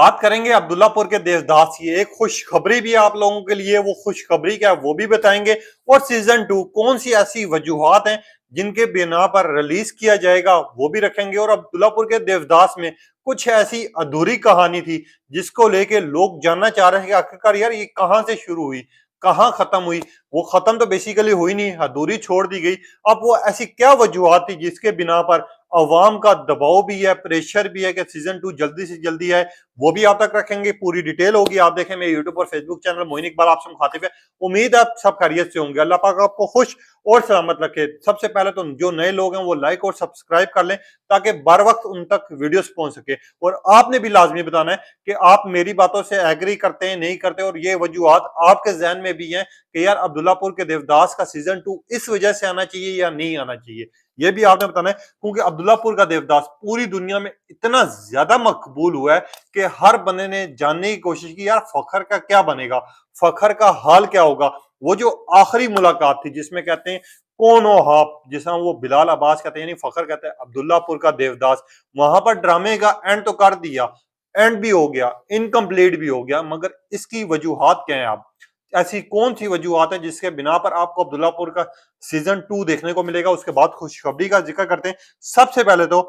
बात करेंगे अब्दुल्लापुर के देवदास की। एक खुशखबरी भी आप लोगों के लिए, वो खुशखबरी क्या है वो भी बताएंगे। और सीजन 2 कौन सी ऐसी वजूहात हैं जिनके बिना पर रिलीज किया जाएगा वो भी रखेंगे। और अब्दुल्लापुर के देवदास में कुछ ऐसी अधूरी कहानी थी जिसको लेके लोग जानना चाह रहे हैं कि आखिरकार यार ये कहां से शुरू हुई, कहां खत्म हुई। वो खत्म तो बेसिकली हुई नहीं, अधूरी छोड़ दी गई। अब वो ऐसी क्या वजूहात थी जिसके बिना पर अवाम का दबाव भी है, प्रेशर भी है कि सीजन 2 जल्दी से जल्दी है, वो भी आप तक रखेंगे। पूरी डिटेल होगी। आप देखें मेरे यूट्यूब और फेसबुक चैनल मोइन इकबाल आपसे मुखातिब है। उम्मीद है आप सब खैरियत से होंगे। अल्लाह पाक आपको खुश और सलामत रखे। सबसे पहले तो जो नए लोग हैं वो लाइक और सब्सक्राइब कर लें ताकि बर वक्त उन तक वीडियोस पहुंच सके। और आपने भी लाजमी बताना है कि आप मेरी बातों से एग्री करते हैं, नहीं करते, और ये वजूहात आपके जहन में भी हैं कि यार अब्दुल्लापुर के देवदास का सीजन 2 इस वजह से आना चाहिए या नहीं आना चाहिए। ये भी आपने बताना है, क्योंकि अब्दुल्लापुर का देवदास पूरी दुनिया में इतना ज्यादा मकबूल हुआ है कि हर बंदे ने जानने की कोशिश की यार फखर का क्या बनेगा, फखर का हाल क्या होगा। वो जो आखिरी मुलाकात थी जिसमें कहते हैं कौन हो आप, जिसमें वो बिलाल अब्बास कहते हैं यानी फखर कहते हैं अब्दुल्लापुर का देवदास, वहां पर ड्रामे का एंड तो कर दिया, एंड भी हो गया, इनकम्प्लीट भी हो गया, मगर इसकी वजूहात क्या है। आप ऐसी कौन सी वजूहात है जिसके बिना पर आपको अब्दुल्लापुर का सीजन 2 देखने को मिलेगा। उसके बाद खुशखबरी का जिक्र करते हैं। सबसे पहले तो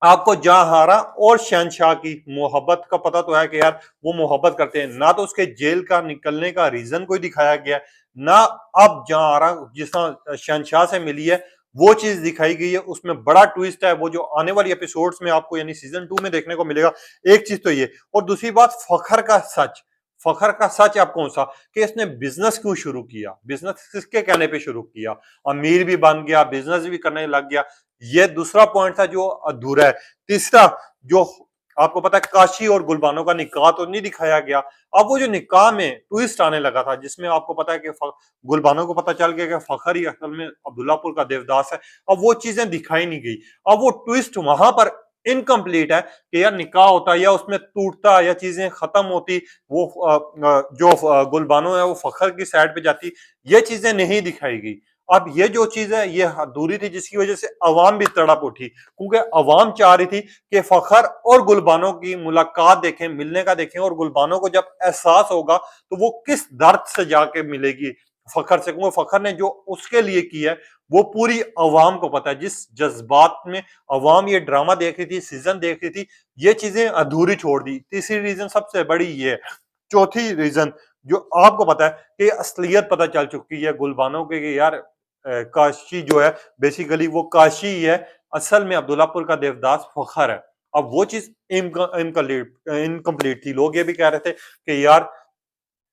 आपको जहांआरा और शहनशाह की मोहब्बत का पता तो है कि यार वो मोहब्बत करते हैं। ना तो उसके जेल का निकलने का रीजन कोई दिखाया गया, ना अब जहांआरा जिस तरह शहनशाह से मिली है वो चीज दिखाई गई है। उसमें बड़ा ट्विस्ट है वो जो आने वाली एपिसोड्स में आपको यानी सीजन 2 में देखने को मिलेगा। एक चीज तो ये, और दूसरी बात फखर का सच। फखर का सच आप कौन सा कि इसने बिजनेस क्यों शुरू किया, बिजनेस किसके कहने पे शुरू किया, अमीर भी बन गया, बिजनेस भी करने लग गया। ये दूसरा पॉइंट था जो अधूरा है। तीसरा, जो आपको पता है काशी और गुलबानो का निकाह तो नहीं दिखाया गया। अब वो जो निकाह में ट्विस्ट आने लगा था जिसमें आपको पता है कि गुलबानो को पता चल गया कि फखर ही असल में अब्दुल्लापुर का देवदास है। अब वो चीजें दिखाई नहीं गई। अब वो ट्विस्ट वहां पर इनकम्प्लीट है कि यार निकाह होता या उसमें टूटता या चीजें खत्म होती, वो जो गुलबानो है वो फखर की साइड पे जाती, ये चीजें नहीं दिखाई गई। अब ये जो चीज है ये अधूरी थी जिसकी वजह से अवाम भी तड़प उठी, क्योंकि अवाम चाह रही थी कि फखर और गुलबानो की मुलाकात देखें, मिलने का देखें, और गुलबानो को जब एहसास होगा तो वो किस दर्द से जाके मिलेगी फखर से, क्योंकि फखर ने जो उसके लिए किया है वो पूरी अवाम को पता है। जिस जज्बात में अवाम ये ड्रामा देख रही थी, सीजन देख रही थी, ये चीजें अधूरी छोड़ दी। तीसरी रीजन सबसे बड़ी ये है। चौथी रीजन जो आपको पता है कि असलियत पता चल चुकी है गुलबानो के कि यार काशी जो है बेसिकली वो काशी ही है, असल में अब्दुल्लापुर का देवदास फखर है। अब वो चीज इनकम्प्लीट थी। लोग ये भी कह रहे थे कि यार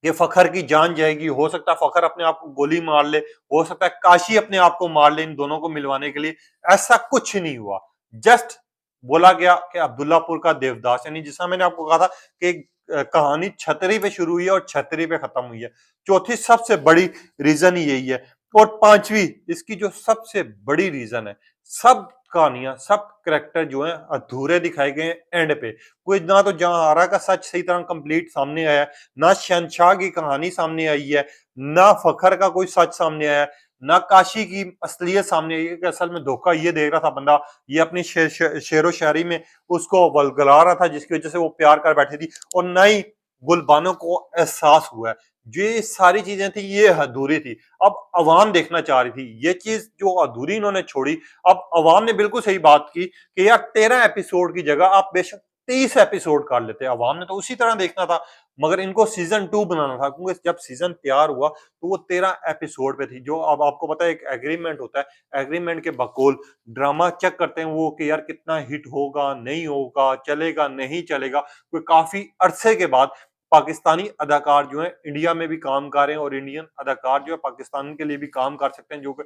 ये फखर की जान जाएगी, हो सकता है फखर अपने आप को गोली मार ले, हो सकता है काशी अपने आप को मार ले इन दोनों को मिलवाने के लिए। ऐसा कुछ नहीं हुआ। जस्ट बोला गया कि अब्दुल्लापुर का देवदास, यानी जिसका मैंने आपको कहा था कि कहानी छतरी पे शुरू हुई है और छतरी पे खत्म हुई है। चौथी सबसे बड़ी रीजन ही यही है। और पांचवी इसकी जो सबसे बड़ी रीजन है, सब कहानियां, सब करेक्टर जो हैं अधूरे दिखाए गए हैं एंड पे। कोई ना तो जहांआरा का सच सही तरह कंप्लीट सामने आया है, ना शहनशाह की कहानी सामने आई है, ना फखर का कोई सच सामने आया है, ना काशी की असलियत सामने आई है कि असल में धोखा ये दे रहा था बंदा, ये अपनी शेरो शायरी में उसको वलगला रहा था जिसकी वजह से वो प्यार कर बैठी थी, और ना ही गुलबानो को एहसास हुआ है। ये सारी चीजें थी ये अधूरी थी। अब अवाम देखना चाह रही थी ये चीज जो अधूरी इन्होंने छोड़ी। अब अवाम ने बिल्कुल सही बात की कि यार 13 एपिसोड की जगह आप बेशक 30 एपिसोड कर लेते। अवाम ने तो उसी तरह देखना था, मगर इनको सीजन 2 बनाना था, क्योंकि जब सीजन तैयार हुआ तो वो 13 एपिसोड पे थी। जो अब आपको पता है एक एग्रीमेंट होता है, एग्रीमेंट के बकौल ड्रामा चेक करते हैं वो कि यार कितना हिट होगा, नहीं होगा, चलेगा, नहीं चलेगा। कोई काफी अरसे के बाद पाकिस्तानी अदाकार जो है इंडिया में भी काम कर रहे हैं, और इंडियन अदाकार जो है पाकिस्तान के लिए भी काम कर सकते हैं, जो कि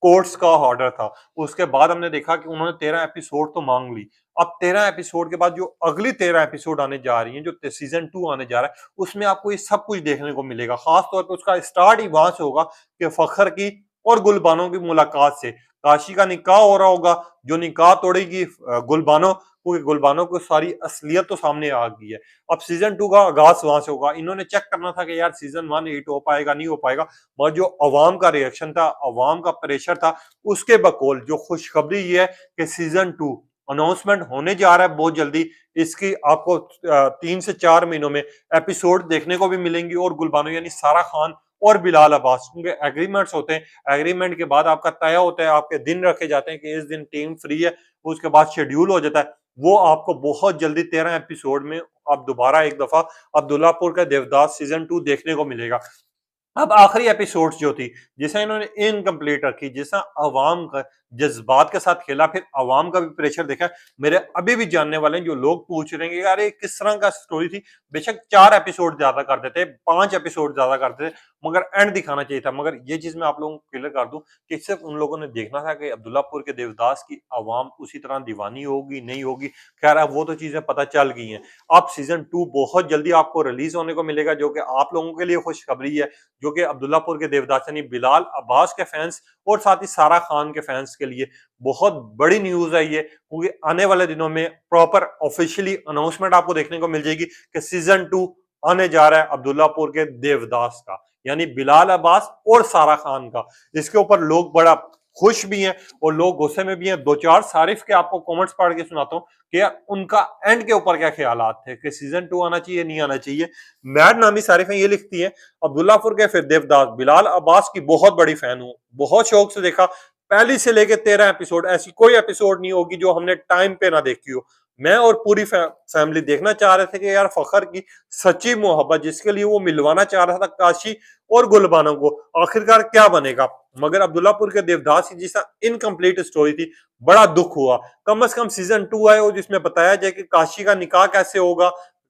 कोर्ट्स का ऑर्डर था। उसके बाद हमने देखा कि उन्होंने 13 एपिसोड तो मांग ली। अब 13 एपिसोड के बाद जो अगली 13 एपिसोड आने जा रही हैं, जो सीजन 2 आने जा रहा है, उसमें आपको ये सब कुछ देखने को मिलेगा। खास तौर पे उसका स्टार्ट ही वहां से होगा कि फखर की और गुलबानो की मुलाकात से। काशी का निकाह हो रहा होगा, जो निकाह तोड़ेगी गुलबानो, क्योंकि गुलबानो को सारी असलियत तो सामने आ गई है। अब सीजन 2 का आगाज वहां से होगा। इन्होंने चेक करना था कि यार सीजन 1 हिट हो पाएगा, नहीं हो पाएगा, और जो अवाम का रिएक्शन था, अवाम का प्रेशर था, उसके बकौल जो खुशखबरी ये है कि सीजन 2 अनाउंसमेंट होने जा रहा है बहुत जल्दी। इसकी आपको 3 से 4 महीनों में एपिसोड देखने को भी मिलेंगी। और गुलबानो यानी सारा खान और बिलाल अब्बास, क्योंकि एग्रीमेंट्स होते हैं, एग्रीमेंट के बाद आपका तय होता है, आपके दिन रखे जाते हैं कि इस दिन टीम फ्री है, उसके बाद शेड्यूल हो जाता है। वो आपको बहुत जल्दी 13 एपिसोड में अब दोबारा एक दफा अब्दुल्लापुर का देवदास सीजन 2 देखने को मिलेगा। अब आखिरी एपिसोड्स जो थी, जिसे इन्होंने इनकम्प्लीट रखी, जिससे अवाम का जज्बात के साथ खेला, फिर अवाम का भी प्रेशर देखा। मेरे अभी भी जानने वाले हैं जो लोग पूछ रहे हैं कि यार ये किस तरह का स्टोरी थी। बेशक 4 एपिसोड ज्यादा कर देते, 5 एपिसोड ज्यादा कर देते, मगर एंड दिखाना चाहिए था। मगर ये चीज मैं आप लोगों को क्लियर कर दूं कि सिर्फ उन लोगों ने देखना था कि अब्दुल्लापुर के देवदास की अवाम उसी तरह दीवानी होगी नहीं होगी। खैर अब वो तो चीजें पता चल गई हैं। अब सीजन 2 बहुत जल्दी आपको रिलीज होने को मिलेगा, जो कि आप लोगों के लिए खुशखबरी है, जो कि अब्दुल्लापुर के देवदास यानी बिलाल अब्बास के फैंस और साथ ही सारा खान के फैंस के लिए बहुत बड़ी न्यूज है ये। क्योंकि आने वाले दिनों में प्रॉपर ऑफिशियली अनाउंसमेंट आपको देखने को मिल जाएगी कि सीजन 2 आने जा रहा है अब्दुल्लापुर के देवदास का, यानी बिलाल अब्बास और सारा खान का। इसके ऊपर लोग बड़ा खुश भी हैं और लोग गुस्से में भी हैं। 2-4 सारिफ के आपको कमेंट्स पढ़ के सुनाता हूँ कि यार उनका एंड के ऊपर क्या ख्यालात थे कि सीजन 2 आना चाहिए नहीं आना चाहिए। मैड नामी सारिफें ये लिखती हैं, अब्दुल्लापुर के फिर देवदास बिलाल अब्बास की बहुत बड़ी फैन हूँ, बहुत शौक से देखा, पहली से लेके 13 एपिसोड, ऐसी कोई एपिसोड नहीं होगी जो हमने टाइम पे ना देखी हो। मैं और पूरी फैमिली देखना चाह रहे थे कि यार फखर की सच्ची मोहब्बत जिसके लिए वो मिलवाना चाह रहा था काशी और गुलबानो को, आखिरकार क्या बनेगा। मगर अब्दुल्लापुर के देवदास की जिस इनकम्प्लीट स्टोरी थी, बड़ा दुख हुआ। कम से कम सीजन 2 आए और जिसमें बताया जाए कि काशी का निकाह कैसे होगा,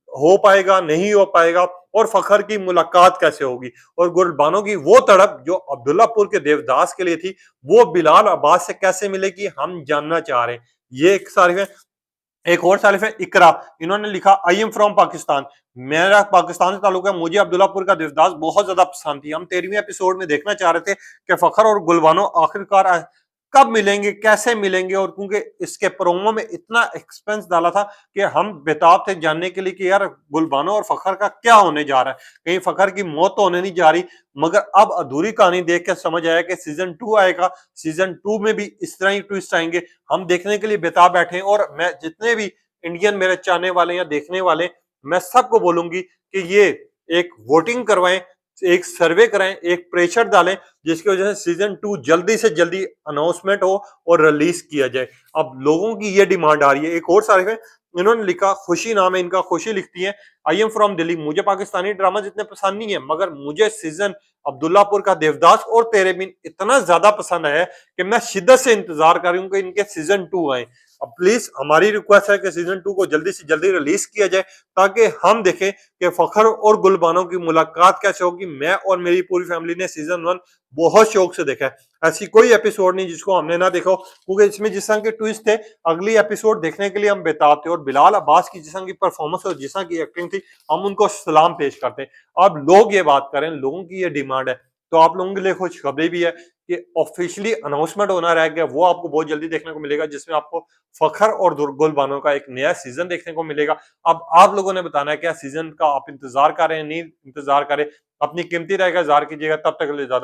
हो पाएगा नहीं हो पाएगा, और फखर की मुलाकात कैसे होगी, और गुलबानो की वो तड़प जो अब्दुल्लापुर के देवदास के लिए थी वो बिलाल अब्बास से कैसे मिलेगी हम जानना चाह रहे हैं। ये एक सारिफ है। एक और सालिफ है इकरा, इन्होंने लिखा आई एम फ्रॉम पाकिस्तान, मेरा पाकिस्तान से ताल्लुक है, मुझे अब्दुल्लापुर का देवदास बहुत ज्यादा पसंद थी। हम 13वीं एपिसोड में देखना चाह रहे थे कि फखर और गुलबानो आखिरकार कब मिलेंगे, कैसे मिलेंगे, और क्योंकि इसके प्रोमो में इतना एक्सपेंस डाला था कि हम बेताब थे जानने के लिए कि यार गुलबानो और फखर का क्या होने जा रहा है, कहीं फखर की मौत तो होने नहीं जा रही। मगर अब अधूरी कहानी देख के समझ आया कि सीजन 2 आएगा, सीजन 2 में भी इस तरह ही ट्विस्ट आएंगे। हम देखने के लिए बेताब बैठे हैं। और मैं जितने भी इंडियन मेरे चाहने वाले या देखने वाले, मैं सबको बोलूंगी कि ये एक वोटिंग करवाएं, एक सर्वे कराएं, एक प्रेशर डालें, जिसकी वजह से सीजन 2 जल्दी से जल्दी अनाउंसमेंट हो और रिलीज किया जाए। अब लोगों की ये डिमांड आ रही है। एक और सारिफ है, इन्होंने लिखा, खुशी नाम है इनका, खुशी लिखती है आई एम फ्रॉम दिल्ली, मुझे पाकिस्तानी ड्रामा जितने पसंद नहीं है, मगर मुझे सीजन अब्दुल्लापुर का देवदास और तेरे बिन इतना ज्यादा पसंद आया कि मैं शिद्दत से इंतजार कर रही हूँ कि इनके सीजन 2 आए। अब प्लीज हमारी रिक्वेस्ट है कि सीजन 2 को जल्दी से जल्दी रिलीज किया जाए, ताकि हम देखें कि फखर और गुलबानो की मुलाकात कैसे होगी। मैं और मेरी पूरी फैमिली ने सीजन 1 बहुत शौक से देखा है। ऐसी कोई एपिसोड नहीं जिसको हमने ना देखा हो, क्योंकि इसमें जिस तरह के ट्विस्ट थे, अगली एपिसोड देखने के लिए हम बेताब थे। और बिलाल अब्बास की जिस तरह की परफॉर्मेंस और जिस तरह की एक्टिंग थी, हम उनको सलाम पेश करते हैं। अब लोग ये बात करें, लोगों की ये डिमांड है, तो आप लोगों के लिए खुशखबरी भी है कि ऑफिशियली अनाउंसमेंट होना रह गया, वो आपको बहुत जल्दी देखने को मिलेगा, जिसमें आपको फखर और गुलबानो का एक नया सीजन देखने को मिलेगा। अब आप लोगों ने बताना है क्या सीजन का आप इंतजार कर रहे हैं, नहीं इंतजार करें। अपनी कीमती राय का इज़हार कीजिएगा। तब तक के लिए ज्यादा